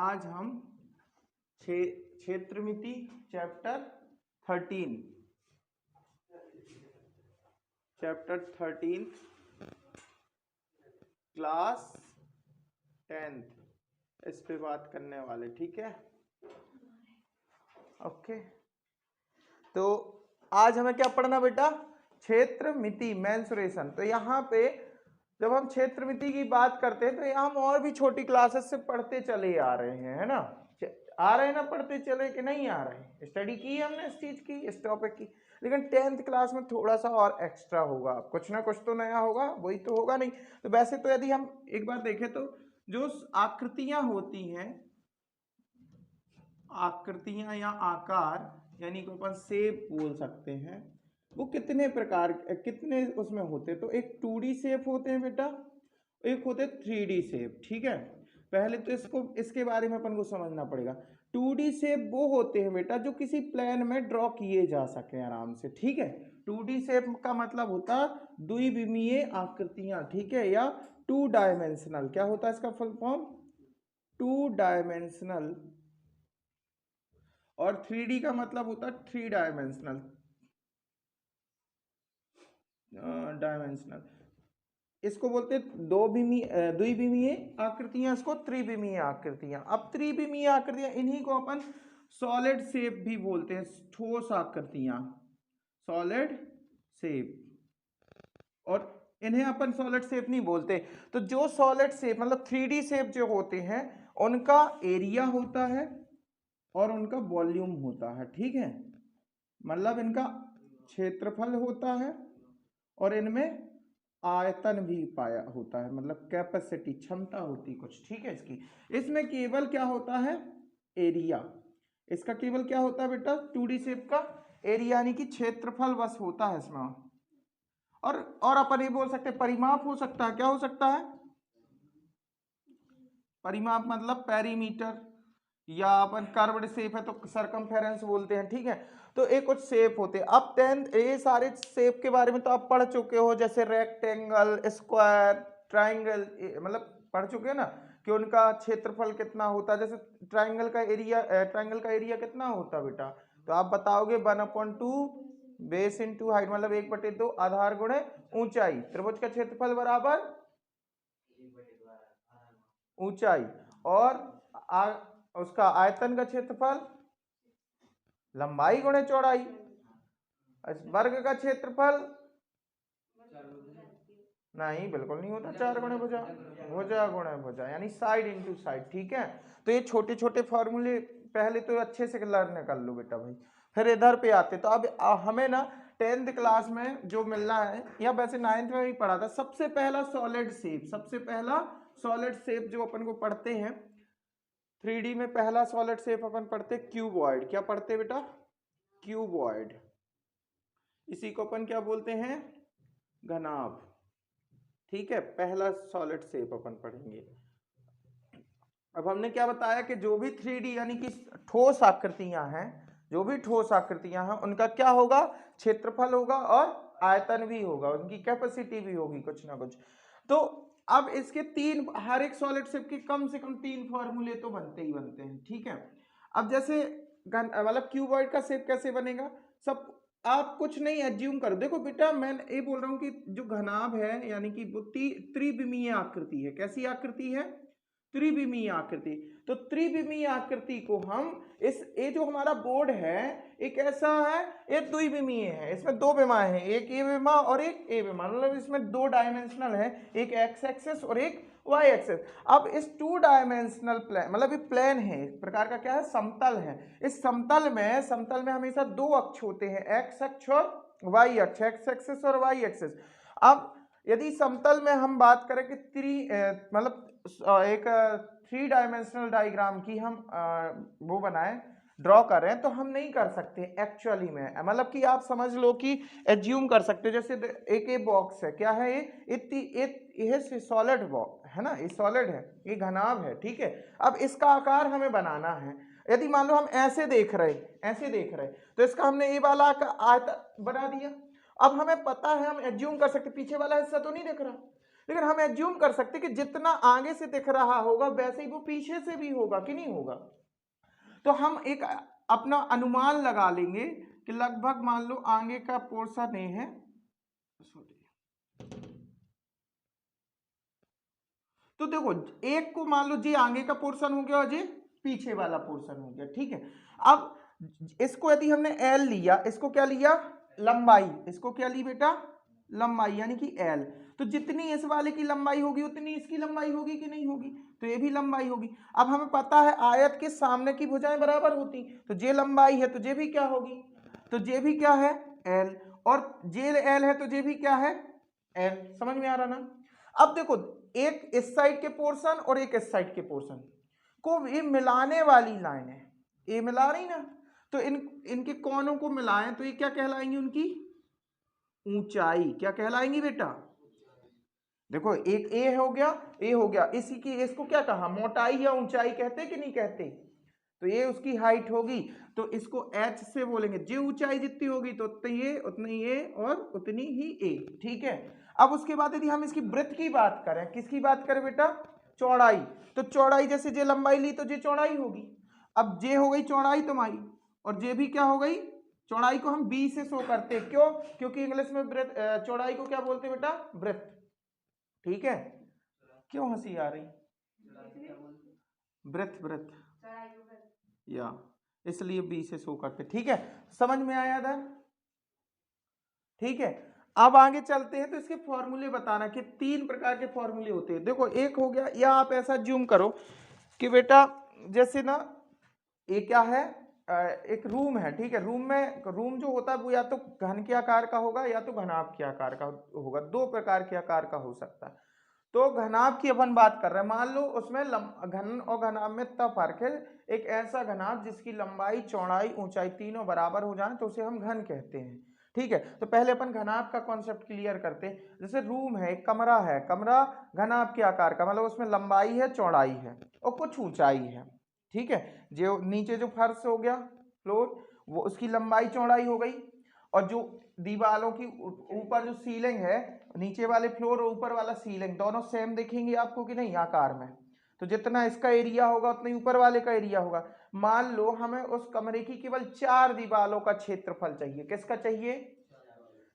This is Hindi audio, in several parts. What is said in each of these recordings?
आज हम क्षेत्रमिति चैप्टर 13 क्लास 10th इस पे बात करने वाले, ठीक है। ओके, तो आज हमें क्या पढ़ना बेटा? क्षेत्रमिति, मेंसुरेशन। तो यहाँ पे जब हम क्षेत्रमिति की बात करते हैं तो यहाँ हम और भी छोटी क्लासेस से पढ़ते चले आ रहे हैं, है ना? आ रहे हैं ना, पढ़ते चले कि नहीं आ रहे? स्टडी की हमने इस चीज की, इस टॉपिक की, लेकिन 10th क्लास में थोड़ा सा और एक्स्ट्रा होगा, कुछ ना कुछ तो नया होगा, वही तो होगा नहीं। तो वैसे तो यदि हम एक बार देखें तो जो आकृतियां होती हैं, आकृतियां या आकार, यानी कि अपन शेप बोल सकते हैं, वो कितने प्रकार, कितने उसमें होते हैं? तो एक 2D शेप होते हैं बेटा, एक होते 3D शेप, ठीक है। पहले तो इसके बारे में अपन को समझना पड़ेगा। 2D शेप वो होते हैं बेटा जो किसी प्लेन में ड्रॉ किए जा सके आराम से, ठीक है। 2D शेप का मतलब होता द्विविमीय आकृतियां, ठीक है, या 2 डायमेंशनल। क्या होता है इसका फुल फॉर्म? 2 डायमेंशनल। और 3D का मतलब होता है 3 डायमेंशनल। इसको बोलते हैं द्विविमीय आकृतियां, इसको त्रिविमीय आकृतियां। अब त्रिविमीय आकृतियां, इन्हीं को अपन सॉलिड शेप भी बोलते हैं, ठोस आकृतियां, सॉलिड शेप। और इन्हें अपन सॉलिड शेप नहीं बोलते। तो जो सॉलिड शेप मतलब 3D शेप जो होते हैं, उनका एरिया होता है और उनका वॉल्यूम होता है, ठीक है। मतलब इनका क्षेत्रफल होता है और इनमें आयतन भी पाया होता है, मतलब कैपेसिटी, क्षमता होती कुछ, ठीक है इसकी। इसमें केवल क्या होता है? एरिया। इसका केवल क्या होता है बेटा? 2D शेप का एरिया यानी कि क्षेत्रफल बस होता है इसमें। और अपन ये बोल सकते हैं परिमाप हो सकता है। क्या हो सकता है? परिमाप मतलब पेरीमीटर, या अपन कर्व्ड शेप है तो सरकमफेरेंस बोलते हैं, ठीक है। तो एक कुछ शेप होते हैं। अब 10th ये सारे शेप के बारे में तो आप पढ़ चुके हो, जैसे रेक्टेंगल, स्क्वायर, ट्राइंगल, मतलब पढ़ चुके हो ना कि उनका क्षेत्रफल कितना होता है। जैसे ट्राइंगल का एरिया कितना होता है बेटा? तो आप बताओगे 1/2 बेस इंटू हाइट, मतलब 1/2 आधार गुणे ऊंचाई। त्रिभुज का क्षेत्रफल बराबर ऊंचाई, और उसका आयतन का क्षेत्रफल लंबाई गुणे चौड़ाई। वर्ग का क्षेत्रफल नहीं, बिल्कुल नहीं होता, 4 गुणे भुजा, भुजा गुणे भुजा, यानी साइड इंटू साइड, ठीक है। तो ये छोटे छोटे फॉर्मूले पहले तो अच्छे से लर्न कर लो बेटा भाई, फिर इधर पे आते। तो अब हमें ना 10th क्लास में जो मिलना है, या वैसे 9th में भी पढ़ा था, सबसे पहला सॉलिड शेप, सबसे पहला सॉलिड शेप जो अपन को पढ़ते हैं 3D में, पहला सॉलिड शेप अपन पढ़ते क्यूबॉइड। क्या पढ़ते बेटा? क्यूबॉइड। इसी को अपन क्या बोलते हैं? घनाभ, ठीक है। पहला सॉलिड शेप अपन पढ़ेंगे। अब हमने क्या बताया कि जो भी 3D यानी कि ठोस आकृतियां हैं, जो भी ठोस आकृतियां हैं, उनका क्या होगा? क्षेत्रफल होगा और आयतन भी होगा, उनकी कैपेसिटी भी होगी कुछ ना कुछ। तो अब इसके हर एक सॉलिड शेप के कम से कम 3 फॉर्मूले तो बनते ही बनते हैं, ठीक है। अब जैसे मतलब क्यूबॉइड का शेप कैसे बनेगा? सब आप कुछ नहीं एज्यूम करो। देखो बेटा, मैं ये बोल रहा हूं कि जो घनाभ है यानी कि वो त्रिविमीय आकृति है। कैसी आकृति है? त्रिविमीय आकृति। तो त्रिविमीय आकृति को हम ये जो हमारा बोर्ड है एक ऐसा है, ये द्विविमीय है, इसमें 2 विमाएं हैं, एक ये विमा और एक ए विमा, मतलब इसमें 2 डायमेंशनल है, एक एक्स एक्सेस और एक वाई एक्सेस। अब इस 2 डायमेंशनल प्लेन, मतलब ये प्लेन है, एक प्रकार का क्या है? समतल है। इस समतल में हमेशा 2 अक्ष होते हैं, एक्स अक्ष और वाई अक्ष, एक्स एक्सेस और वाई एक्सेस। अब यदि समतल में हम बात करें कि मतलब एक 3 डायमेंशनल डायग्राम की हम वो बनाए, ड्रॉ कर रहे हैं, तो हम नहीं कर सकते एक्चुअली में। मतलब कि आप समझ लो कि एज्यूम कर सकते हो। जैसे एक बॉक्स है, क्या है ये सॉलिड बॉक्स है ना, ये सॉलिड है, ये घनाभ है, ठीक है। अब इसका आकार हमें बनाना है। यदि मान लो हम ऐसे देख रहे तो इसका हमने ये वाला आयत बना दिया। अब हमें पता है, हम एज्यूम कर सकते पीछे वाला हिस्सा तो नहीं दिख रहा, लेकिन हम एज्यूम कर सकते कि जितना आगे से दिख रहा होगा वैसे ही वो पीछे से भी होगा कि नहीं होगा। तो हम एक अपना अनुमान लगा लेंगे कि लगभग मान लो आगे का पोर्शन ए है, तो देखो एक को मान लो जी आगे का पोर्शन हो गया और जी पीछे वाला पोर्शन हो गया, ठीक है। अब इसको यदि हमने एल लिया, इसको क्या लिया, लंबाई, इसको क्या ली बेटा, लंबाई, यानी कि एल। तो जितनी इस वाले की लंबाई होगी उतनी इसकी लंबाई होगी कि नहीं होगी, तो ये भी लंबाई होगी। अब हमें पता है आयत के सामने की भुजाएं बराबर होती, तो जे लंबाई है तो जे भी क्या होगी, तो जे भी क्या है, एल, और जे एल है तो जे भी क्या है, एल। समझ में आ रहा ना। अब देखो एक इस साइड के पोर्शन और एक इस साइड के पोर्शन को ये मिलाने वाली लाइन है, ये मिला रही ना, तो इनके कोनों को मिलाएं तो ये क्या कहलाएंगी, उनकी ऊंचाई क्या कहलाएंगी बेटा। देखो एक ए हो गया, ए हो गया, इसी की इसको क्या कहा, मोटाई या ऊंचाई कहते कि नहीं कहते, तो ये उसकी हाइट होगी, तो इसको एच से बोलेंगे। जो ऊंचाई जितनी होगी तो उतनी ये और उतनी ही ए, ठीक है। अब उसके बाद यदि हम इसकी ब्रेथ की बात करें, किसकी बात करें बेटा, चौड़ाई, तो चौड़ाई जैसे जे लंबाई ली तो जे चौड़ाई होगी। अब जे हो गई चौड़ाई तुम्हारी, और जे भी क्या हो गई, चौड़ाई को हम बी से शो करते हैं, क्यों, क्योंकि इंग्लिश में ब्रेथ, चौड़ाई को क्या बोलते हैं बेटा, ब्रेथ, ठीक है। क्यों हंसी आ रही, ब्रेथ ब्रेथ या, इसलिए बी से शो करते, ठीक है। समझ में आया इधर, ठीक है। अब आगे चलते हैं, तो इसके फॉर्मूले बताना कि 3 प्रकार के फॉर्मूले होते हैं। देखो एक हो गया, या आप ऐसा जूम करो कि बेटा जैसे ना ये क्या है, एक रूम है, ठीक है। रूम जो होता है वो या तो घन के आकार का होगा या तो घनाभ के आकार का होगा, 2 प्रकार के आकार का हो सकता है। तो घनाभ की अपन बात कर रहे हैं, मान लो उसमें घन और घनाभ में इतना फर्क है, एक ऐसा घनाभ जिसकी लंबाई चौड़ाई ऊंचाई तीनों बराबर हो जाए तो उसे हम घन कहते हैं, ठीक है। तो पहले अपन घनाभ का कॉन्सेप्ट क्लियर करते हैं। जैसे रूम है, एक कमरा है, कमरा घनाभ के आकार का, मतलब उसमें लंबाई है चौड़ाई है और कुछ ऊंचाई है, ठीक है। जो नीचे जो फर्श हो गया फ्लोर, वो उसकी लंबाई चौड़ाई हो गई, और जो दीवारों की ऊपर जो सीलिंग है, नीचे वाले फ्लोर और ऊपर वाला सीलिंग दोनों सेम दिखेंगे आपको कि नहीं आकार में, तो जितना इसका एरिया होगा उतना ही ऊपर वाले का एरिया होगा। मान लो हमें उस कमरे की केवल 4 दीवारों का क्षेत्रफल चाहिए, किसका चाहिए,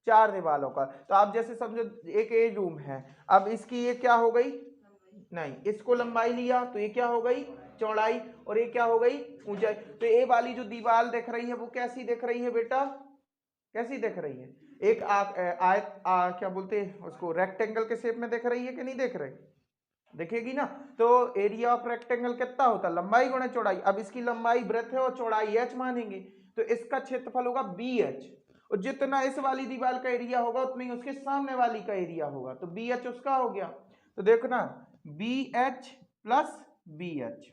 4 दीवारों का। तो आप जैसे समझो एक ए रूम है, अब इसकी ये क्या हो गई, नहीं, इसको लंबाई लिया तो ये क्या हो गई, चौड़ाई, और ये क्या हो गई, ऊंचाई। तो ए वाली जो दीवार दिख रही है वो कैसी दिख रही है बेटा, कैसी दिख रही है, एक आयत क्या बोलते हैं उसको, रेक्टेंगल के शेप में दिख रही है कि नहीं दिख रही, दिखेगी ना। तो एरिया ऑफ रेक्टेंगल कितना होता है, लंबाई गुणा चौड़ाई। अब इसकी लंबाई ब्रेथ है और चौड़ाई एच मानेंगे, तो इसका क्षेत्रफल होगा बी एच, और जितना इस वाली दीवार का एरिया होगा उतना ही उसके सामने वाली का एरिया होगा, तो बी एच उसका हो गया। तो देखो ना, B H plus B H,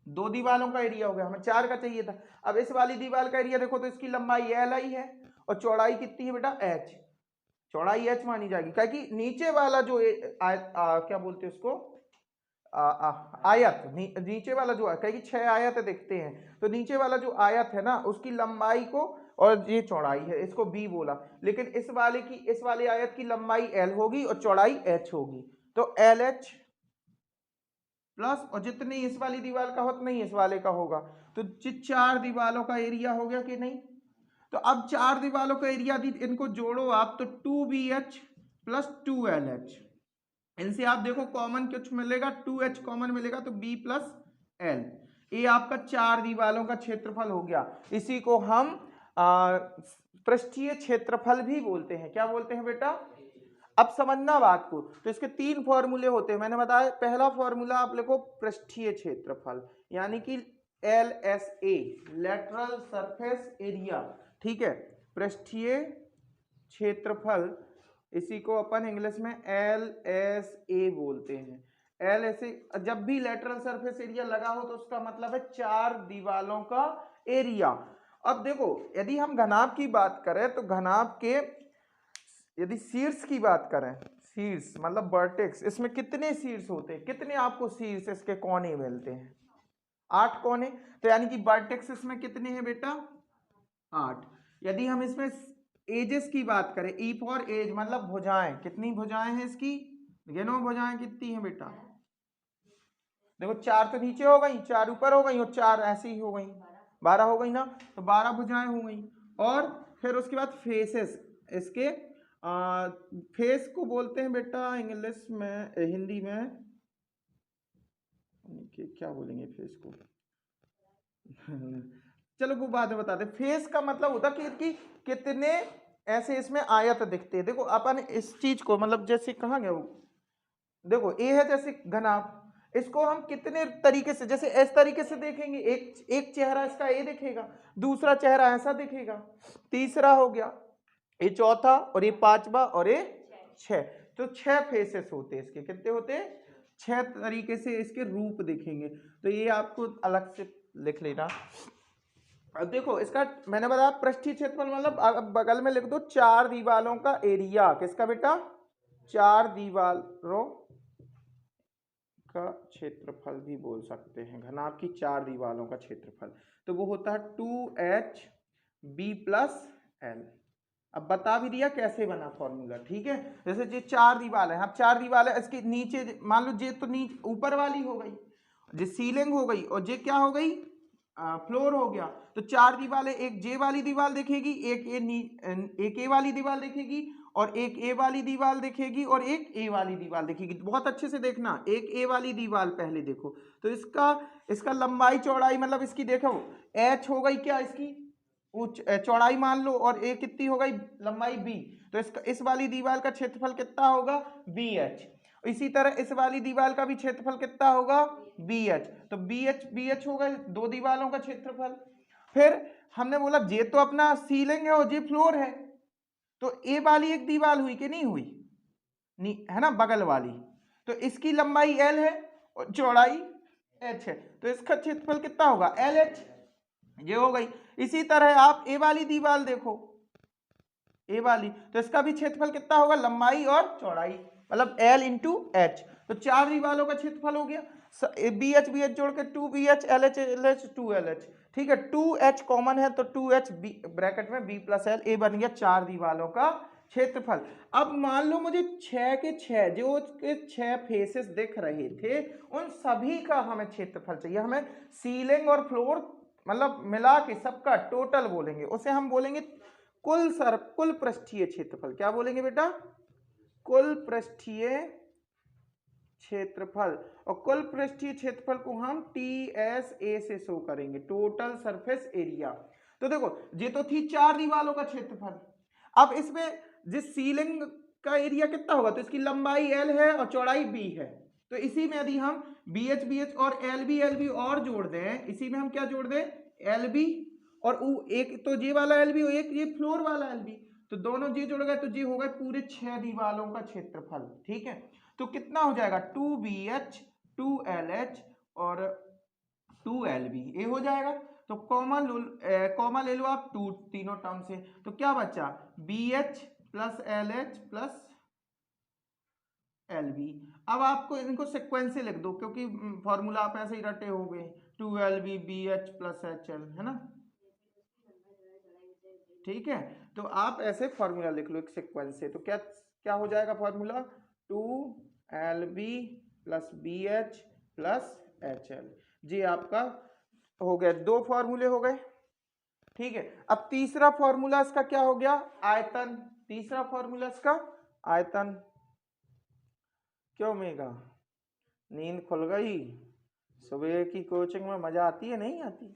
2 दीवारों का एरिया हो गया, हमें 4 का चाहिए था। अब इस वाली दीवार का एरिया देखो तो इसकी लंबाई एल आई है और चौड़ाई कितनी है बेटा, एच, चौड़ाई एच मानी जाएगी, क्योंकि नीचे वाला जो क्या बोलते हैं उसको, आयत, नीचे वाला जो है, क्योंकि 6 आयत दिखते हैं, तो नीचे वाला जो आयत है ना उसकी लंबाई को, और ये चौड़ाई है, इसको बी बोला, लेकिन इस वाले आयत की लंबाई एल होगी और चौड़ाई एच होगी, तो एल एच प्लस, और जितनी इस वाली दीवार का हो उतना ही इस वाले का होगा, तो 4 दीवारों का एरिया हो गया कि नहीं। तो अब 4 दीवारों का एरिया दी, इनको जोड़ो आप तो 2BH प्लस 2LH, इनसे आप देखो कॉमन कुछ मिलेगा, 2H कॉमन मिलेगा तो B प्लस L, ये आपका 4 दीवारों का क्षेत्रफल हो गया। इसी को हम पृष्ठीय क्षेत्रफल भी बोलते हैं, क्या बोलते हैं बेटा। अब समझना बात को, तो इसके 3 फॉर्मूले होते हैं, मैंने बताया पहला फॉर्मूला आप लिखो पृष्ठीय क्षेत्रफल, यानी कि LSA, लेटरल सरफेस एरिया, ठीक है, पृष्ठीय क्षेत्रफल, इसी को अपन इंग्लिश में LSA बोलते हैं। LSA, जब भी लेटरल सरफेस एरिया लगा हो तो उसका मतलब है 4 दीवारों का एरिया। अब देखो यदि हम घनाभ की बात करें तो घनाभ के यदि शीर्ष की बात करें, शीर्ष मतलब वर्टेक्स, इसमें कितने शीर्ष होते हैं, कितने आपको शीर्ष इसके कोने मिलते हैं, 8 कोने, तो यानी कि वर्टेक्स इसमें कितने हैं बेटा, 8। यदि हम इसमें एजेस की बात करें, ई फॉर एज मतलब भुजाएं, कितनी भुजाएं हैं इसकी, गिनो भुजाएं कितनी हैं बेटा, देखो 4 तो नीचे हो गई, 4 ऊपर हो गई और 4 ऐसी ही हो गई, 12 हो गई ना, तो 12 भुजाएं हो गई। और फिर उसके बाद फेसेस, इसके फेस को बोलते हैं बेटा इंग्लिश में, हिंदी में क्या बोलेंगे फेस को चलो वो बाद में बता दे। फेस का मतलब होता कि कितने ऐसे इसमें आयत दिखते हैं। देखो अपन इस चीज को मतलब जैसे कहाँ गया वो, देखो ए है जैसे घनाभ, इसको हम कितने तरीके से, जैसे इस तरीके से देखेंगे, एक चेहरा इसका ए दिखेगा, दूसरा चेहरा ऐसा दिखेगा, तीसरा हो गया, ये चौथा, और ये पांचवा, और ये 6। तो 6 फेसेस होते हैं इसके, कितने होते हैं, 6 तरीके से इसके रूप दिखेंगे। तो ये आपको अलग से लिख लेना। अब देखो इसका मैंने बताया पृष्ठीय क्षेत्रफल मतलब, अब बगल में लिख दो 4 दीवारों का एरिया, किसका बेटा, 4 दीवारों का क्षेत्रफल भी बोल सकते हैं, घनाभ की 4 दीवारों का क्षेत्रफल। तो वो होता है 2HB+L। अब बता भी दिया कैसे बना फॉर्मूला, ठीक है। जैसे ये 4 दीवार है, अब 4 दीवार है, इसके नीचे मान लो ये तो नीचे ऊपर वाली हो गई, ये सीलिंग हो गई, और ये क्या हो गई, फ्लोर हो गया। तो 4 दीवारें, एक जे वाली दीवार दिखेगी, एक ए वाली दीवार दिखेगी, और एक ए वाली दीवार दिखेगी, और एक ए वाली दीवार दिखेगी। बहुत अच्छे से देखना, एक ए वाली दीवार पहले देखो, तो इसका लंबाई चौड़ाई मतलब इसकी देखो, एच हो गई क्या इसकी चौड़ाई मान लो, और ए कितनी हो गई लंबाई बी, तो इस वाली दीवार का क्षेत्रफल कितना होगा, बी एच। इसी तरह इस वाली दीवार का भी क्षेत्रफल कितना होगा, बी एच। तो बी एच हो गए 2 दीवारों का क्षेत्रफल। फिर हमने बोला जे तो अपना सीलिंग है और जे फ्लोर है, तो ए वाली एक दीवार हुई कि नहीं हुई, नहीं है ना, बगल वाली, तो इसकी लंबाई एल है और चौड़ाई एच है, तो इसका क्षेत्रफल कितना होगा, एल एच, ये हो गई। इसी तरह आप ए वाली दीवार देखो, ए वाली, तो इसका भी क्षेत्रफल कितना होगा, लंबाई और चौड़ाई, मतलब एल इंटू एच। तो 4 दीवारों का क्षेत्रफल हो गया, बी एच जोड़ के 2BH, एल एच 2LH, ठीक है। 2H कॉमन है तो 2H ब्रैकेट में B+L, ए बन गया 4 दीवारों का क्षेत्रफल। अब मान लो मुझे 6 के 6 जो के 6 फेसेस दिख रहे थे, उन सभी का हमें क्षेत्रफल चाहिए। हमें सीलिंग और फ्लोर मतलब मिला के सबका टोटल बोलेंगे, उसे हम बोलेंगे कुल पृष्ठीय क्षेत्रफल। क्या बोलेंगे बेटा, कुल पृष्ठीय क्षेत्रफल। और कुल पृष्ठीय क्षेत्रफल को हम TSA से शो करेंगे, टोटल सरफेस एरिया। तो देखो ये तो थी 4 दीवारों का क्षेत्रफल, अब इसमें जिस सीलिंग का एरिया कितना होगा, तो इसकी लंबाई L है और चौड़ाई B है, तो इसी में यदि हम BH और LB और जोड़ दें, इसी में हम क्या जोड़ दें, LB, और एक तो जे वाला LB और एक ये फ्लोर वाला LB, तो दोनों जे जुड़ गए तो जे हो गए पूरे 6 दीवारों का क्षेत्रफल, ठीक है। तो कितना हो जाएगा, 2BH 2LH और 2LB, ये हो जाएगा। तो कॉमन ले लो आप तीनों टर्म से, तो क्या बचा, BH + LH + LB। अब आपको इनको सिक्वेंस से लिख दो, क्योंकि फॉर्मूला आप ऐसे ही रटे हो गए, 2LB BH + HL, है ना, ठीक है। तो आप ऐसे फॉर्मूला लिख लो एक सीक्वेंस से, तो क्या क्या हो जाएगा फॉर्मूला, 2LB + BH + HL, जी आपका हो गया, 2 फॉर्मूले हो गए, ठीक है। अब तीसरा फॉर्मूला इसका क्या हो गया, आयतन। तीसरा फॉर्मूला इसका आयतन। क्यों मेगा, नींद खुल गई, सुबह की कोचिंग में मजा आती है नहीं आती,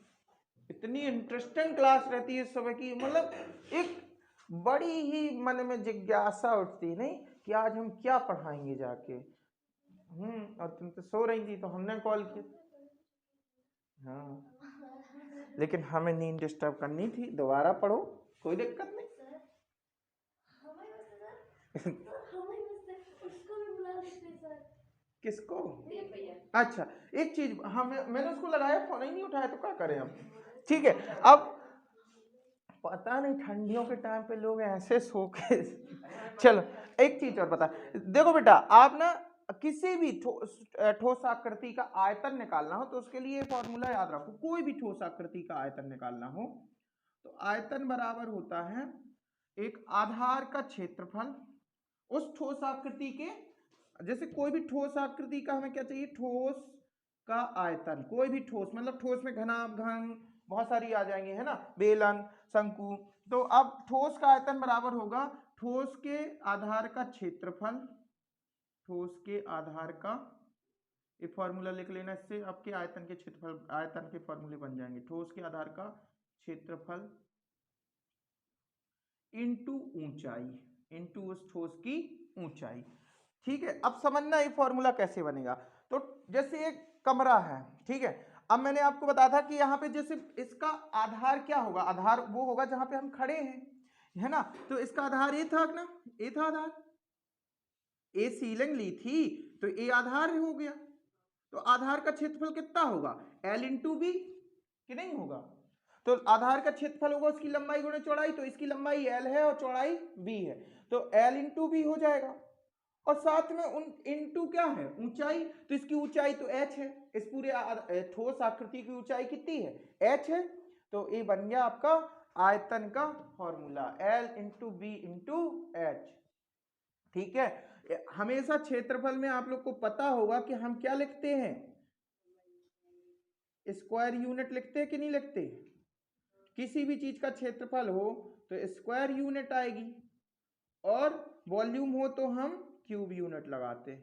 इतनी इंटरेस्टिंग क्लास रहती है सुबह की, मतलब एक बड़ी ही मन में जिज्ञासा उठती नहीं कि आज हम क्या पढ़ाएंगे जाके। और तुम तो सो रही थी तो हमने कॉल किया। हाँ, लेकिन हमें नींद डिस्टर्ब करनी थी, दोबारा पढ़ो, कोई दिक्कत नहीं। किसको, अच्छा एक चीज, मैंने उसको लगाया, फोन ही नहीं उठाया, तो क्या करें हम, ठीक है। अब पता नहीं ठंडियों के टाइम पे लोग ऐसे सो के चलो एक चीज और बता, देखो बेटा आप ना किसी भी ठोस आकृति का आयतन निकालना हो तो उसके लिए फॉर्मूला याद रखो, कोई भी ठोस आकृति का आयतन निकालना हो तो आयतन बराबर होता है एक आधार का क्षेत्रफल उस ठोस आकृति के जैसे कोई भी ठोस आकृति का हमें क्या चाहिए, ठोस का आयतन, कोई भी ठोस मतलब ठोस में घनाभ, घन बहुत सारी आ जाएंगी है ना, बेलन, शंकु। तो अब ठोस का आयतन बराबर होगा ठोस के आधार का क्षेत्रफल, ठोस के आधार का, ये फॉर्मूला लिख लेना, इससे आपके आयतन के क्षेत्रफल, आयतन के फॉर्मूले बन जाएंगे, ठोस के आधार का क्षेत्रफल इनटू ऊंचाई, इनटू उस ठोस की ऊंचाई। ठीक है, अब समझना ये फॉर्मूला कैसे बनेगा। तो जैसे एक कमरा है, ठीक है, अब मैंने आपको बताया था कि यहाँ पे जैसे इसका आधार क्या होगा, आधार वो होगा जहां पे हम खड़े हैं, है ना। तो इसका आधार ये था ना, ये था आधार, ए सीलिंग ली थी तो ए आधार हो गया। तो आधार का क्षेत्रफल कितना होगा, एल इंटू बी, कि नहीं होगा। तो आधार का क्षेत्रफल होगा उसकी लंबाई गुणे चौड़ाई, तो इसकी लंबाई एल है और चौड़ाई बी है, तो एल इंटू बी हो जाएगा। और साथ में उन इंटू क्या है, ऊंचाई, तो इसकी ऊंचाई तो एच है, इस पूरे ठोस आकृति की ऊंचाई कितनी है, एच है। तो ये बन गया आपका आयतन का formula, L into B into H. ठीक है, हमेशा क्षेत्रफल में आप लोग को पता होगा कि हम क्या लिखते हैं, स्क्वायर यूनिट लिखते हैं कि नहीं लिखते। किसी भी चीज का क्षेत्रफल हो तो स्क्वायर यूनिट आएगी, और वॉल्यूम हो तो हम क्यूब यूनिट लगाते।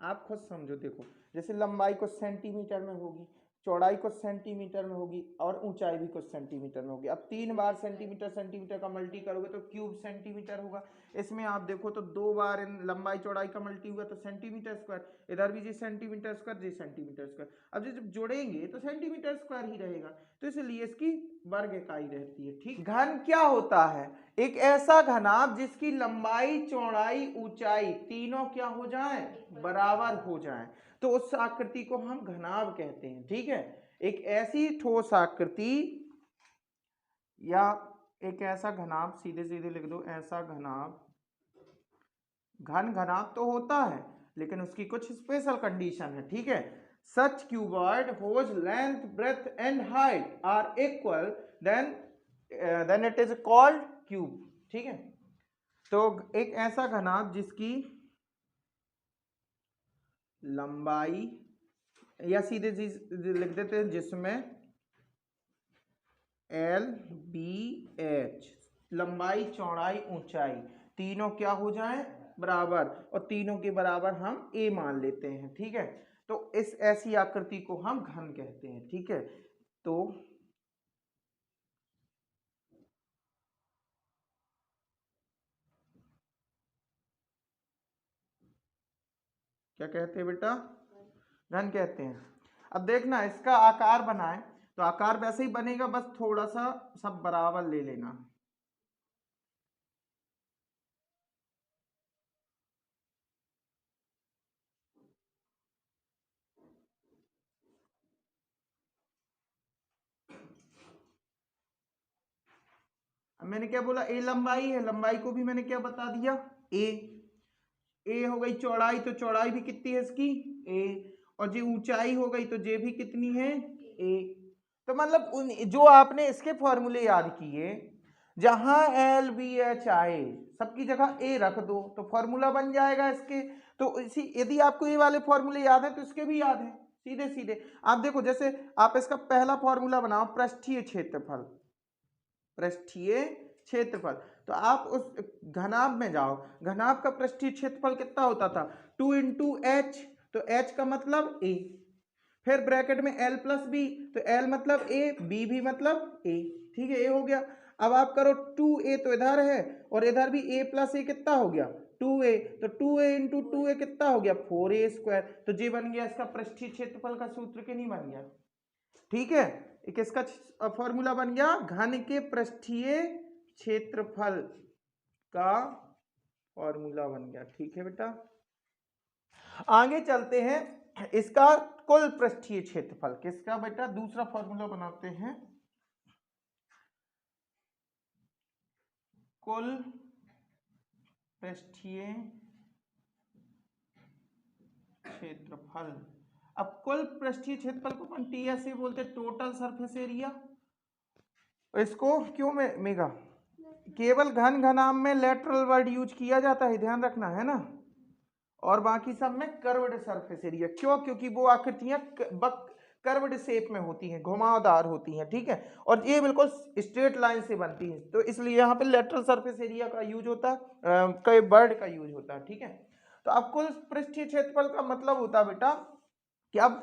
आप खुद समझो, देखो जैसे लंबाई कुछ सेंटीमीटर में होगी, चौड़ाई कुछ सेंटीमीटर में होगी, और ऊंचाई भी कुछ सेंटीमीटर में होगी। अब 3 बार सेंटीमीटर सेंटीमीटर का मल्टी करोगे तो क्यूब सेंटीमीटर होगा। इसमें आप देखो तो 2 बार लंबाई चौड़ाई का मल्टी हुआ तो सेंटीमीटर स्क्वायर, इधर भी G centimetre square G centimetre square. अब जब जोड़ेंगे तो सेंटीमीटर स्क्वायर ही रहेगा, तो इसलिए इसकी वर्ग इकाई रहती है। ठीक, घन क्या होता है, एक ऐसा घनाभ जिसकी लंबाई चौड़ाई ऊंचाई तीनों क्या हो जाए, बराबर हो जाए, तो उस आकृति को हम घनाभ कहते हैं। ठीक है, एक ऐसी ठोस आकृति या एक ऐसा घनाभ, सीधे सीधे लिख दो ऐसा घनाभ, घन घनाभ तो होता है लेकिन उसकी कुछ स्पेशल कंडीशन है। ठीक है, सच cuboid whose length breadth and height are equal then it is called cube। ठीक है, तो एक ऐसा घनाभ जिसकी लंबाई, या सीधे लिख देते हैं जिसमें एल बी एच, लंबाई चौड़ाई ऊंचाई तीनों क्या हो जाए, बराबर, और तीनों के बराबर हम ए मान लेते हैं। ठीक है, तो इस ऐसी आकृति को हम घन कहते हैं। ठीक है, तो क्या कहते हैं बेटा, घन कहते हैं। अब देखना इसका आकार बनाए तो आकार वैसे ही बनेगा, बस थोड़ा सा सब बराबर ले लेना। अब मैंने क्या बोला, ए लंबाई है, लंबाई को भी मैंने क्या बता दिया, ए हो गई चौड़ाई, तो चौड़ाई भी कितनी है इसकी, ए, और जी ऊंचाई हो गई तो जे भी कितनी है, ए। तो मतलब जो आपने इसके फॉर्मूले याद किए, जहां एल बी एच आए सबकी जगह ए रख दो तो फॉर्मूला बन जाएगा इसके। तो इसी, यदि आपको ये वाले फॉर्मूले याद है तो इसके भी याद है, सीधे सीधे आप देखो। जैसे आप इसका पहला फॉर्मूला बनाओ, पृष्ठीय क्षेत्रफल, पृष्ठीय क्षेत्रफल, तो आप उस घनाभ में जाओ, घनाभ का पृष्ठीय क्षेत्रफल कितना होता था, 2 इंटू एच, तो एच का मतलब ए, फिर ब्रैकेट में एल प्लस बी, तो एल मतलब ए, बी भी मतलब ए। ठीक है, ए हो गया। अब आप करो 2a, तो इधर है और इधर भी a प्लस ए कितना हो गया, 2a, तो 2a इंटू 2a कितना हो गया, 4a स्क्वायर। तो ये बन गया इसका पृष्ठीय क्षेत्रफल का सूत्र, के नहीं बन गया। ठीक है, एक इसका फॉर्मूला बन गया घन के पृष्ठीय क्षेत्रफल का फॉर्मूला बन गया। ठीक है बेटा, आगे चलते हैं, इसका कुल पृष्ठीय क्षेत्रफल, किसका बेटा, दूसरा फॉर्मूला बनाते हैं, कुल पृष्ठीय क्षेत्रफल। अब कुल पृष्ठीय क्षेत्रफल को अपन टीएस से बोलते, टोटल सरफेस एरिया। इसको क्यों मेगा, केवल घन घनाभ में लेटरल वर्ड यूज किया जाता है, ध्यान रखना है ना, और बाकी सब में कर्व्ड सरफेस एरिया। क्यों? क्योंकि वो आकृतियां कर्व्ड शेप में होती हैं, घुमावदार होती हैं, ठीक है, और ये बिल्कुल स्ट्रेट लाइन से बनती है, तो इसलिए यहाँ पे लेटरल सरफेस एरिया का यूज होता है, कई वर्ड का यूज होता है, ठीक है। तो अब कुल पृष्ठीय क्षेत्रफल का मतलब होता है बेटा कि अब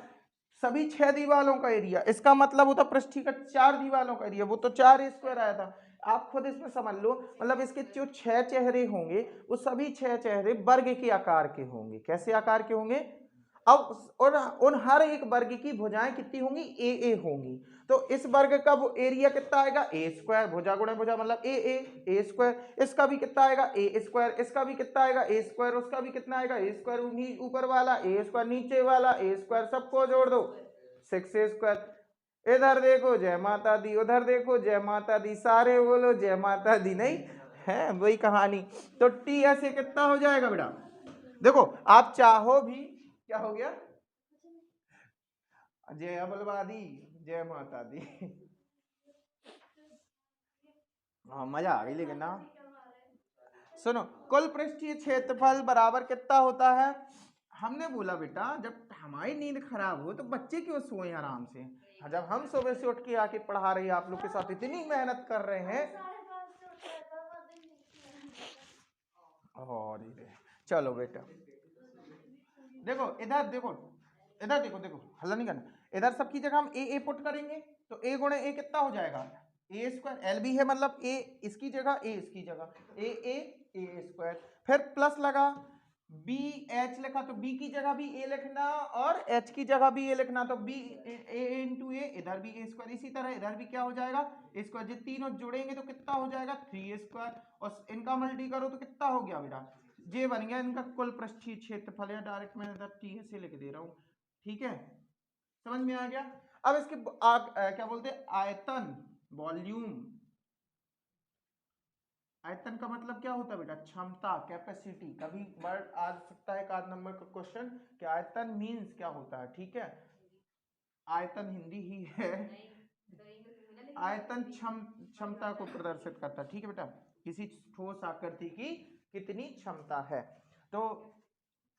सभी 6 दीवारों का एरिया, इसका मतलब होता पृष्ठीय का 4 दीवारों का एरिया, वो तो 4 स्क्वायर आया था। आप खुद इसमें समझ लो, मतलब इसके जो 6 चेहरे होंगे वो सभी 6 चेहरे वर्ग के आकार के होंगे। कैसे आकार के होंगे? अब और उन हर एक वर्ग की भुजाएं कितनी होंगी? ए होंगी। तो इस वर्ग का वो एरिया कितना आएगा? ए स्क्वायर, भुजा गुणे भुजा मतलब ए स्क्वायर। इसका भी कितना आएगा? ए स्क्वायर। इसका भी कितना आएगा? ए स्क्वायर। उसका भी कितना आएगा? ए स्क्वायर। ऊपर वाला ए स्क्वायर, नीचे वाला ए स्क्वायर, सबको जोड़ दो 6 ए स्क्वायर। इधर देखो जय माता दी, उधर देखो जय माता दी, सारे बोलो जय माता दी। नहीं है वही कहानी। तो टी ऐसे कितना हो जाएगा बेटा? देखो आप चाहो भी, क्या हो गया? जय अबलवादी, जय माता दी। हाँ मजा आ गई लेकिन ना। सुनो, कुल पृष्ठीय क्षेत्रफल बराबर कितना होता है? हमने बोला बेटा जब हमारी नींद खराब हो तो बच्चे क्यों सोए आराम से, जब हम सुबह से उठ के आके पढ़ा रहे हैं, आप लोग के साथ इतनी मेहनत कर रहे हैं। और चलो बेटा देखो इधर देखो, इधर देखो, देखो हल्ला नहीं करना। इधर सबकी जगह हम ए पुट करेंगे तो ए गुणे ए कितना हो जाएगा? ए स्क्वायर। एल बी है मतलब ए इसकी जगह, ए इसकी जगह, ए स्क्वायर। फिर प्लस लगा, बी एच लिखा तो बी की जगह भी ए लिखना और एच की जगह भी ए लिखना, तो बी ए इंटू ए, इधर भी ए स्क्वायर। इसी तरह इधर भी क्या हो जाएगा? ए स्क्वायर। ये तीनों जुड़ेंगे तो कितना हो जाएगा? 3 स्क्वायर, और इनका मल्टी करो तो कितना हो गया बेटा? ये बन गया इनका कुल पृष्ठीय क्षेत्रफल। या डायरेक्ट मैं इधर टी से लिख दे रहा हूँ, ठीक है, समझ में आ गया। अब इसके क्या बोलते हैं? आयतन, वॉल्यूम। आयतन का मतलब क्या होता है बेटा? क्षमता, कैपेसिटी। कभी वर्ड आ सकता है एक आध नंबर का क्वेश्चन कि आयतन मींस क्या होता है, ठीक है। आयतन हिंदी ही है। आयतन क्षमता को प्रदर्शित करता है, ठीक है बेटा, किसी ठोस आकृति की कितनी क्षमता है। तो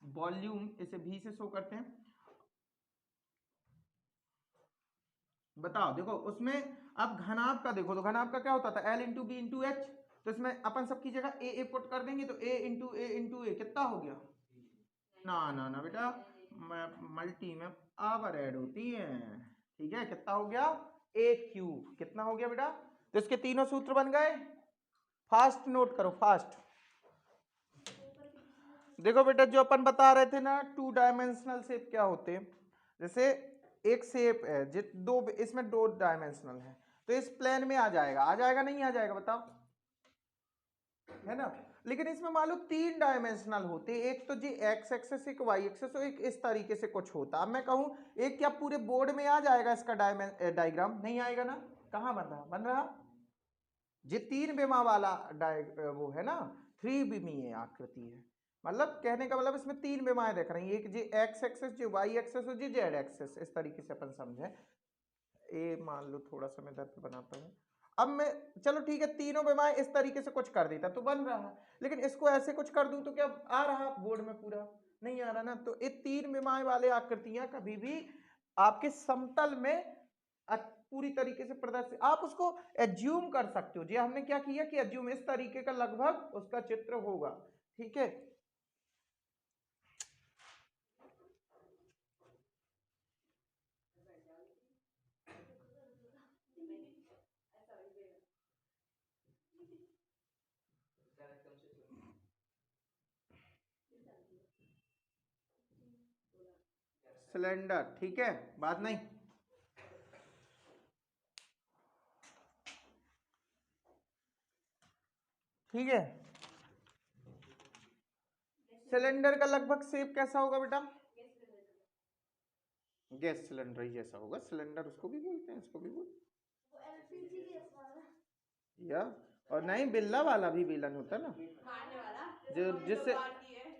वॉल्यूम इसे भी से शो करते हैं। बताओ देखो उसमें अब घनाभ का देखो, तो घनाभ का क्या होता था? L into B into H. तो इसमें अपन सबकी जगह ए पुट कर देंगे तो ए इंटू ए कितना हो गया? ना बेटा, मल्टी में आवर ऐड होती है, ठीक है। कितना हो गया? ए क्यूब। कितना हो गया बेटा? तो इसके तीनों सूत्र बन गए। फास्ट नोट करो, फास्ट। देखो बेटा जो अपन बता रहे थे ना, 2 डायमेंशनल शेप क्या होते हैं, जैसे एक शेप है दो, इसमें 2 डायमेंशनल है, तो इस प्लेन में आ जाएगा नहीं आ जाएगा बताओ, है ना। लेकिन इसमें मान लो 3 डायमेंशनल होते, एक तो जी एक्स एक्सेस, एक वाई एक्सेस, और एक इस तरीके से कुछ होता। अब मैं कहूं एक क्या पूरे बोर्ड में आ जाएगा इसका डायग्राम? नहीं आएगा ना। कहाँ बन रहा जी 3 विमा वाला वो है ना, 3 विमीय आकृति है। मतलब कहने का मतलब इसमें 3 विमाएं दिख रही हैं, एक जी एक्स एक्सेस, जी वाई एक्सेस और जी जेड एक्सेस। इस तरीके से अपन समझे। ए मान लो थोड़ा सा मैं इधर पे बनाता हूँ। अब मैं चलो ठीक है, तीनों विमाएं इस तरीके से कुछ कर देता तो बन रहा है, लेकिन इसको ऐसे कुछ कर दूं तो क्या आ रहा बोर्ड में? पूरा नहीं आ रहा ना। तो ये 3 विमाएं वाले आकृतियां कभी भी आपके समतल में पूरी तरीके से प्रदर्शित, आप उसको एज्यूम कर सकते हो। जी हमने क्या किया कि एज्यूम इस तरीके का लगभग उसका चित्र होगा, ठीक है। सिलेंडर, ठीक है, बात नहीं। ठीक है, सिलेंडर का लगभग शेप कैसा होगा बेटा? गैस सिलेंडर ही जैसा होगा। सिलेंडर उसको भी बोलते हैं, इसको भी बोलते या, और नहीं बिल्ला वाला भी बेलन होता है ना, जो जिससे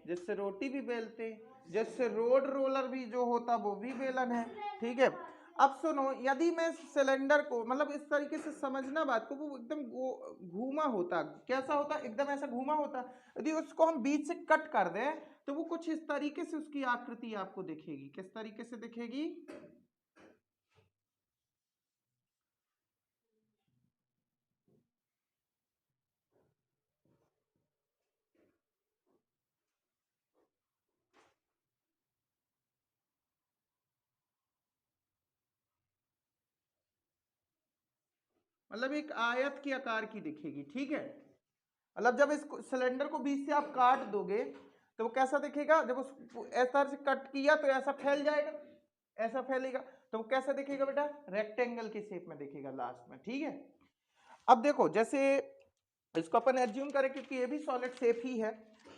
जिससे रोटी भी बेलते, जिससे रोड रोलर भी जो होता वो भी बेलन है, ठीक है। अब सुनो, यदि मैं सिलेंडर को मतलब इस तरीके से समझना बात को, वो एकदम घूमा होता, कैसा होता, एकदम ऐसा घूमा होता, यदि उसको हम बीच से कट कर दें तो वो कुछ इस तरीके से उसकी आकृति आपको दिखेगी। किस तरीके से दिखेगी? मतलब एक आयत के आकार की दिखेगी, ठीक है। मतलब जब इस सिलेंडर को बीच से आप काट दोगे तो वो कैसा दिखेगा? जब उस ऐसा से कट किया तो ऐसा फैल जाएगा, ऐसा फैलेगा, तो वो कैसा दिखेगा बेटा? रेक्टेंगल के शेप में दिखेगा लास्ट में, ठीक है। अब देखो, जैसे इसको अपन एज्यूम करें क्योंकि ये भी सॉलिड शेप ही है।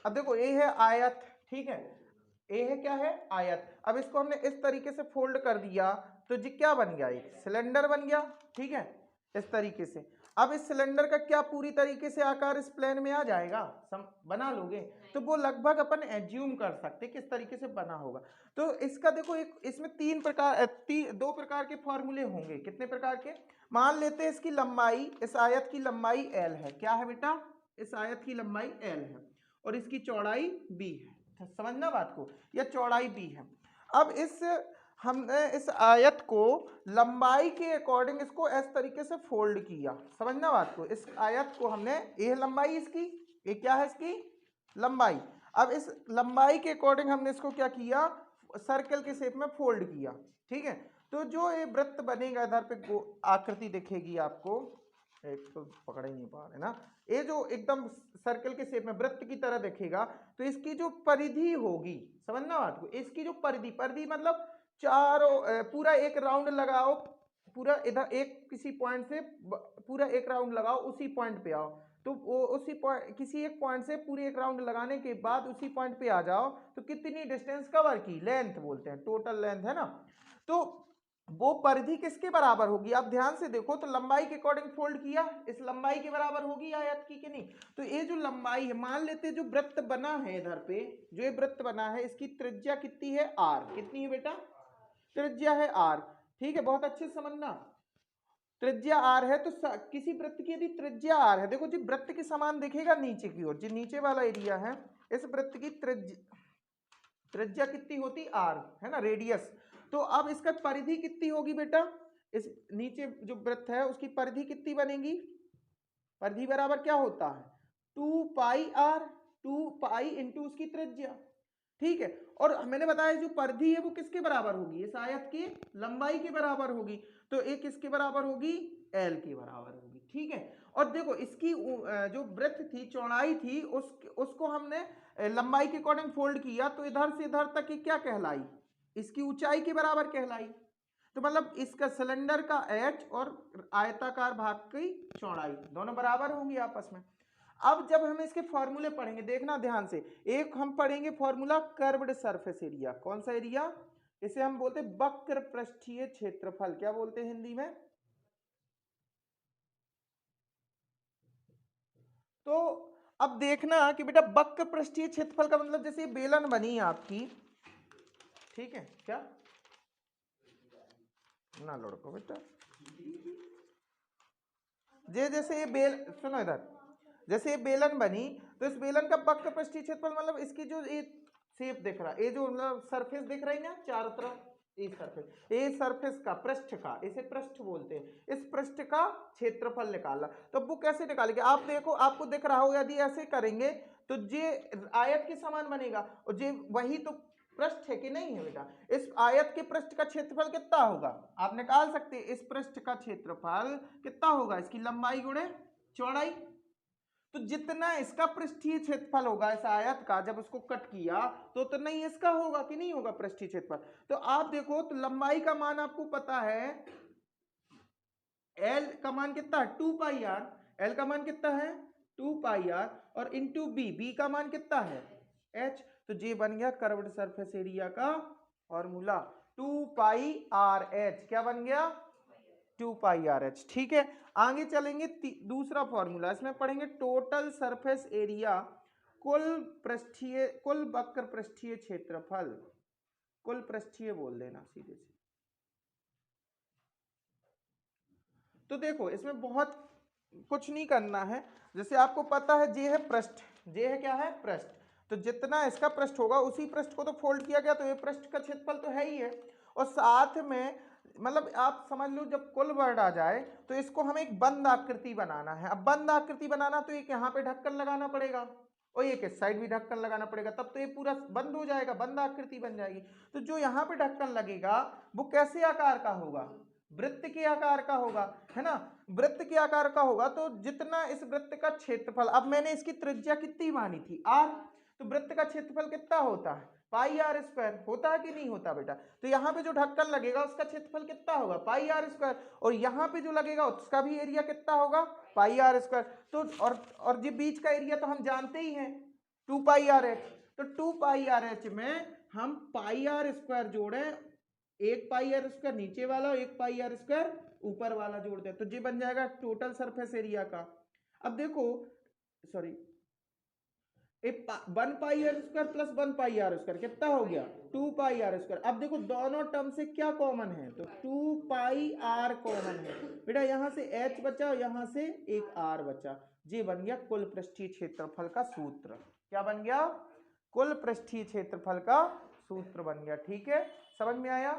अब देखो, ये है आयत, ठीक है, ये है क्या है? आयत। अब इसको हमने इस तरीके से फोल्ड कर दिया तो जी क्या बन गया? एक सिलेंडर बन गया, ठीक है, इस तरीके से। अब इस सिलेंडर का क्या पूरी तरीके से आकार इस प्लेन में आ जाएगा? बना लोगे? तो वो लगभग अपन एज्यूम कर सकते किस तरीके से बना होगा। तो इसका देखो, एक इसमें दो प्रकार के फॉर्मूले होंगे। कितने प्रकार के? मान लेते हैं इसकी लंबाई, इस आयत की लंबाई l है। क्या है बेटा? इस आयत की लंबाई l है और इसकी चौड़ाई b है। समझना बात को, यह चौड़ाई b है। अब हमने इस आयत को लंबाई के अकॉर्डिंग इसको इस तरीके से फोल्ड किया। समझना बात को, इस आयत को हमने, ये लंबाई इसकी, ये क्या है इसकी? लंबाई। अब इस लंबाई के अकॉर्डिंग हमने इसको क्या किया? सर्कल के शेप में फोल्ड किया, ठीक है। तो जो ये वृत्त बनेगा, इधर पे आकृति दिखेगी आपको, एक तो पकड़ ही नहीं पा रहे ना, ये जो एकदम सर्कल के शेप में वृत्त की तरह दिखेगा, तो इसकी जो परिधि होगी, समझना बात को, इसकी जो परिधि मतलब चारों पूरा एक राउंड लगाओ, पूरा इधर एक किसी पॉइंट से पूरा एक राउंड लगाओ, उसी पॉइंट पे आओ, तो उसी पॉइंट, किसी एक पॉइंट से पूरी एक राउंड लगाने के बाद उसी पॉइंट पे आ जाओ, तो कितनी डिस्टेंस कवर की? लेंथ बोलते हैं, टोटल लेंथ है ना। तो वो परिधि किसके बराबर होगी? आप ध्यान से देखो तो लंबाई के अकॉर्डिंग फोल्ड किया, इस लंबाई के बराबर होगी आयत की कि नहीं? तो ये जो लंबाई है, मान लेते हैं जो वृत्त बना है इधर पे, जो ये वृत्त बना है, इसकी त्रिज्या कितनी है? r। कितनी है बेटा? त्रिज्या है r, ठीक है, बहुत अच्छे से समझना। त्रिज्या r है, तो किसी वृत्त की यदि त्रिज्या r है, देखो जी वृत्त के समान दिखेगा नीचे की ओर, जो नीचे वाला एरिया है, इस वृत्त की त्रिज्या कितनी होती? r, है ना, रेडियस। तो अब इसका परिधि कितनी होगी बेटा? इस नीचे जो वृत्त है उसकी परिधि कितनी बनेगी? परिधि बराबर क्या होता है? 2πr, 2π इंटू उसकी त्रिज्या, ठीक है। और मैंने बताया जो परिधि है वो किसके बराबर होगी? इस आयत की लंबाई के बराबर होगी, तो एक किसके बराबर होगी? l के बराबर होगी, ठीक है। और देखो इसकी जो वृत्त थी, चौड़ाई थी, उसको हमने लंबाई के अकॉर्डिंग फोल्ड किया, तो इधर से इधर तक की क्या कहलाई? इसकी ऊंचाई के बराबर कहलाई। तो मतलब इसका सिलेंडर का h और आयताकार भाग की चौड़ाई दोनों बराबर होंगी आपस में। अब जब हम इसके फॉर्मूले पढ़ेंगे, देखना ध्यान से, एक हम पढ़ेंगे फॉर्मूला कर्व्ड सरफेस एरिया। कौन सा एरिया? इसे हम बोलते हैं वक्र पृष्ठीय क्षेत्रफल। क्या बोलते हैं हिंदी में? तो अब देखना कि बेटा वक्र पृष्ठीय क्षेत्रफल का मतलब, जैसे बेलन बनी आपकी, ठीक है, क्या ना लड़को बेटा, जैसे ये सुनो इधर, जैसे ये बेलन बनी, तो इस बेलन का वक्र पृष्ठीय क्षेत्रफल मतलब इसकी जो ये शेप दिख रहा है, ये जो मतलब सरफेस दिख रही है ना चारों तरफ, ये सरफेस का, पृष्ठ का, इसे पृष्ठ बोलते हैं, इस पृष्ठ का क्षेत्रफल निकालना। तो वो कैसे निकालेंगे? आप देखो, आपको दिख रहा हो, यदि ऐसे करेंगे तो ये आयत के समान बनेगा, और ये वही तो पृष्ठ है कि नहीं है बेटा? इस आयत के पृष्ठ का क्षेत्रफल कितना होगा आप निकाल सकते हैं। इस पृष्ठ का क्षेत्रफल कितना होगा? इसकी लंबाई गुणे चौड़ाई। तो जितना इसका पृष्ठीय क्षेत्रफल होगा इस आयत का, जब उसको कट किया तो उतना ही इसका होगा कि नहीं होगा पृष्ठीय क्षेत्रफल? तो आप देखो, तो लंबाई का मान आपको पता है, एल का मान कितना है? 2πr। एल का मान कितना है? 2πr, और इंटू बी का मान कितना है? h। तो ये बन गया कर्व्ड सरफेस एरिया का फॉर्मूला, 2πrh। क्या बन गया? 2πrh, ठीक है। आगे चलेंगे, दूसरा फॉर्मूला, इसमें पढ़ेंगे टोटल सरफेस एरिया, कुल वक्र पृष्ठीय क्षेत्रफल, कुल पृष्ठीय बोल देना सीधे से, तो देखो इसमें बहुत कुछ नहीं करना है, जैसे आपको पता है जे है पृष्ठ, जे है क्या है पृष्ठ, तो जितना इसका पृष्ठ होगा उसी पृष्ठ को तो फोल्ड किया गया, तो ये पृष्ठ का क्षेत्रफल तो है ही है। और साथ में मतलब आप समझ लो जब कुल वर्ड आ जाए तो इसको हमें एक बंद आकृति बनाना है। अब बंद आकृति बनाना तो एक यहाँ पे ढक्कन लगाना पड़ेगा और एक इस साइड भी ढक्कन लगाना पड़ेगा, तब तो ये पूरा बंद हो जाएगा, बंद आकृति बन जाएगी। तो जो यहाँ पे ढक्कन लगेगा वो कैसे आकार का होगा, वृत्त के आकार का होगा, है ना, वृत्त के आकार का होगा। तो जितना इस वृत्त का क्षेत्रफल, अब मैंने इसकी त्रिज्या कितनी मानी थी r, तो वृत्त का क्षेत्रफल कितना होता है पाई आर स्क्वायर, होता है कि नहीं होता बेटा। तो यहाँ पे जो ढक्कन लगेगा उसका क्षेत्रफल कितना होगा पाई आर स्क्वायर, और यहाँ पे जो लगेगा उसका भी एरिया कितना होगा पाई आर स्क्वायर। तो और जो बीच का एरिया तो हम जानते ही हैं 2 पाई आर एच, तो 2 पाई आर एच में हम पाई आर स्क्वायर जोड़े, 1 पाई आर स्क्वायर नीचे वाला और 1 पाई आर स्क्वायर ऊपर वाला जोड़ दे, तो ये बन जाएगा टोटल सरफेस एरिया का। अब देखो sorry 1 pi r square plus 1 pi r square कितना हो गया 2 पाई आर स्क्वायर। अब देखो दोनों टर्म से क्या कॉमन है, तो 2 पाई आर कॉमन है बेटा, यहां से h बचा और यहां से एक r बचा, ये बन गया कुल पृष्ठीय क्षेत्रफल का सूत्र। क्या बन गया, कुल पृष्ठीय क्षेत्रफल का सूत्र बन गया। ठीक है, समझ में आया।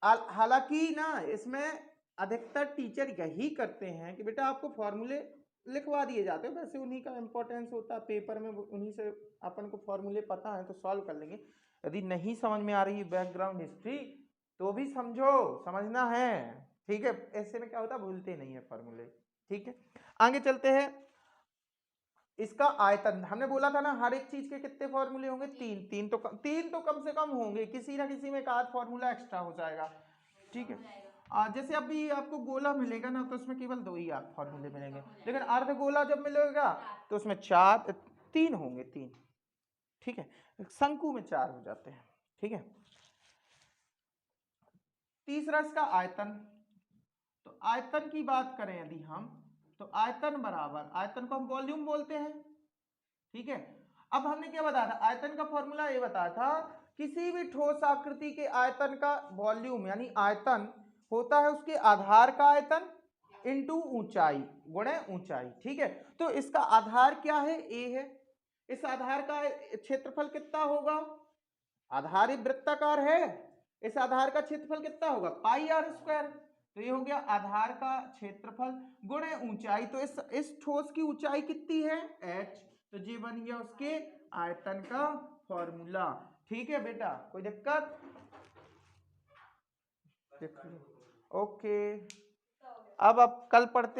हालांकि ना इसमें अधिकतर टीचर यही करते हैं कि बेटा आपको फॉर्मूले लिखवा दिए जाते हैं, वैसे उन्हीं का इंपॉर्टेंस होता है पेपर में, उन्हीं से अपन को फॉर्मूले पता है तो सॉल्व कर लेंगे। यदि नहीं समझ में आ रही बैकग्राउंड हिस्ट्री तो भी समझो, समझना है, ठीक है, ऐसे में क्या होता है भूलते नहीं है फॉर्मूले। ठीक है, आगे चलते हैं। इसका आयतन हमने बोला था ना, हर एक चीज के कितने फॉर्मूले होंगे, तीन तो कम से कम होंगे, किसी ना किसी में एक आध फॉर्मूला एक्स्ट्रा हो जाएगा। ठीक है, जैसे अभी आपको गोला मिलेगा ना तो उसमें केवल 2 ही आप फॉर्मूले मिलेंगे, लेकिन अर्ध गोला जब मिलेगा तो उसमें 3 होंगे, 3। ठीक है, शंकु में 4 हो जाते हैं। ठीक है, तीसरा इसका आयतन, तो आयतन की बात करें यदि हम, तो आयतन बराबर, आयतन को हम वॉल्यूम बोलते हैं। ठीक है, अब हमने क्या बताया था, आयतन का फॉर्मूला ये बताया था किसी भी ठोस आकृति के आयतन का वॉल्यूम यानी आयतन होता है उसके आधार का आयतन इंटू ऊंचाई गुणे ऊंचाई। ठीक है, तो इसका आधार क्या है, a है, इस आधार का क्षेत्रफल कितना होगा, आधार वृत्ताकार है, इस आधार का क्षेत्रफल कितना होगा पाई आर स्क्वायर, तो ये हो गया आधार का क्षेत्रफल गुणे ऊंचाई, तो इस ठोस की ऊंचाई कितनी है h, तो ये बन गया उसके आयतन का फॉर्मूला। ठीक है बेटा, कोई दिक्कत, ओके। अब कल पढ़ते हैं।